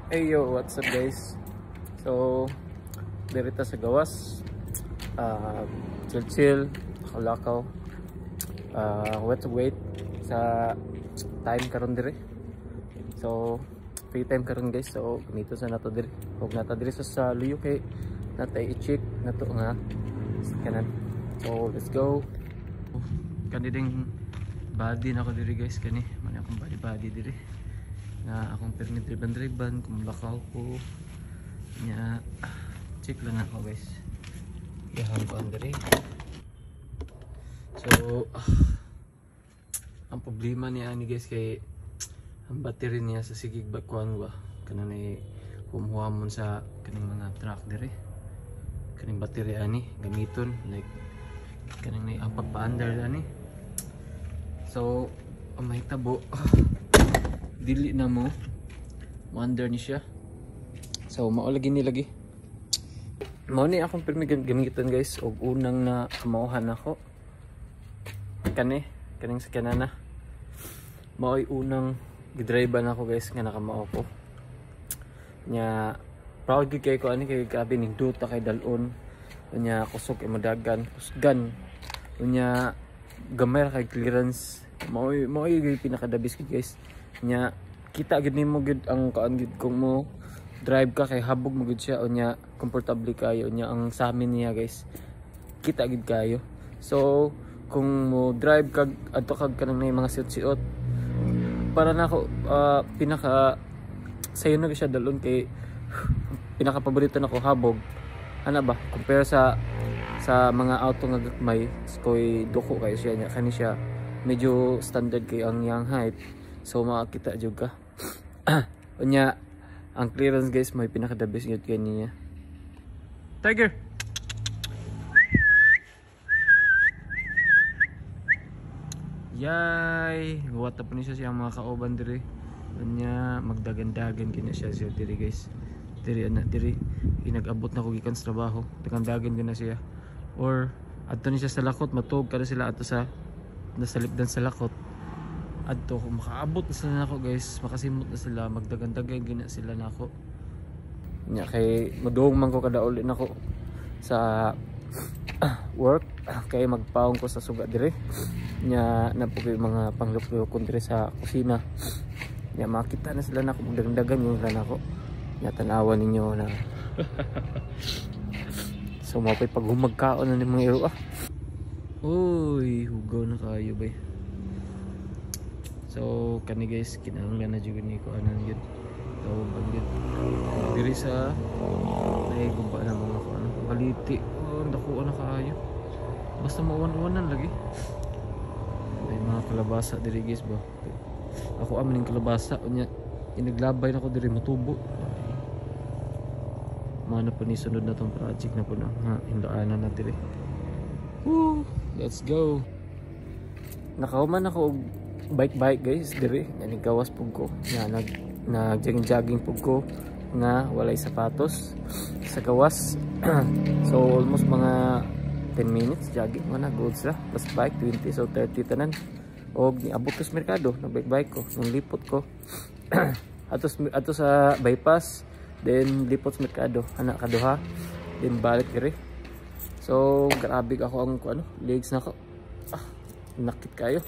Hey yo, what's up guys? So, dirita sa gawas. Chill, lakaw. Wait sa time karon dire. So, free time karon guys. So, ganito sa nato dire. Huwag nata dire sa luyo kay natay i-check nato nga kanan. So, let's go. Kani ding body na ko dire guys, kani man akong body dire. Na akong permit driban kung lakaw ko nya check lang ako guys yahan ko andre. So ang problema niya ani guys kay ang battery niya sa sigig bakuan ba kanang humuhamon sa kaning mga truck dire kaning battery ani gamiton like kaning ang pagpa-under ani. So ang mahitabo dili na mo under ni siya. So mao lagi ni lagi mao ni akong permi gamiton guys og unang na kamauhan ako kaning sa kanana mao'y unang gidrivean ako guys nga nakamao ko nya proud gid kay ko ani kay grabe ning duta kay dalon nya kusog kay madagan kusgan nya gamay kay clearance mao'y gid pinakadabis gid guys nya kita gid nimo gid ang kaan gid kung mo drive ka kay habog mo gid siya o nya comfortable kayo nya ang sa amin niya guys kita gid kayo. So kung mo drive kag adto kag kanang mga siot-siot para nako pinaka sayo na siya dalon kay pinaka paborito nako habog ana ba compare sa mga auto nga gagmay koy duko kayo siya nya kani siya medyo standard kay ang yang height. So makakita jud ka. Unya ang clearance guys may pinaka-the-best gyud kay niya. Tiger. Yay, guwata pa ni siya mga kauban dire. Unya magdagan-dagan kini siya dire guys. Dire ana dire inag-abot na ko gikan sa trabaho. Dagan-dagan gina siya. Or adto ni siya sa lakot matug kada sila adto sa nasalipdan sa lakot. Adto kung makaabot na sila nako guys, makasimot na sila, magdagan-dagan gina sila nako. Nya kay madung man ko kada uli nako sa work kay magpaong ko sa suga dire. Nya napo kay mga panglukon dire sa kusina. Nya makita na sila nako magdagan-dagan yung nako. Nya tanawan ninyo na. So mapay pag humagkaon na ni mga iro Uy, hugaw na kayo ba. So kani guys kinahanglan na jud ni ko anan yun tawag yun diri sa ay gumpa na mga ko ano baliti dako na kayo basta mawan-wanan lagi may mga kalabasa diri guys ba ako amin ning kalabasa unya inaglabay na ko diri matubo mana pa ni sunod na tong project na po na ha hindaanan na diri. Woo, let's go. Nakahuman ako bike guys dire ani gawas pug ko nga nag-jogging pug ko nga walay sapatos sa gawas. So almost mga 10 minutes jogging man na goods ra plus bike 20 so 30 tanan og niabot ko sa merkado nag bike ko nung lipot ko ato sa bypass then lipot sa merkado ana kaduha then balik dire. So grabe ako ang legs na ko nakit kayo.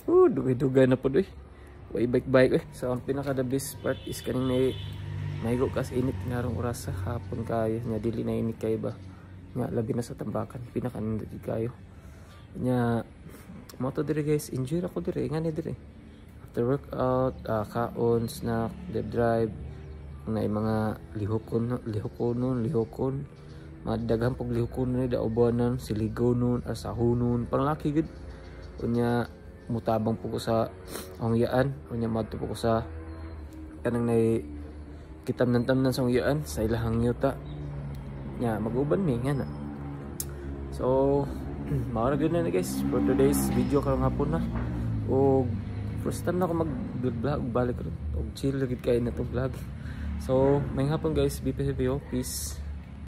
Dugay-dugay na po doy. Way bike. So ang pinaka the best part is kaning naigo kas init ngarong oras sa hapon kayo nya dili na init kayo ba. Nya labi na sa tambakan pinaka nindot kayo. Nya mo to dire guys, enjoy ra ko dire ngani dire. After workout, kaon, snack, drive na mga lihokon. Madaghan pag lihokon ni da ubanan, siligonon, asahonon, panglaki gud. Unya mutabang po ko sa angyaan unya madto po ko sa kanang nay kitamnan-tamnan sa angyaan sa ilahang yuta nya maguban mi nga na. So mao na gyud na guys for today's video karong hapon na og first time na ako mag-vlog balik og chill gid kay na to vlog. So may hapon guys, BPCPO, peace.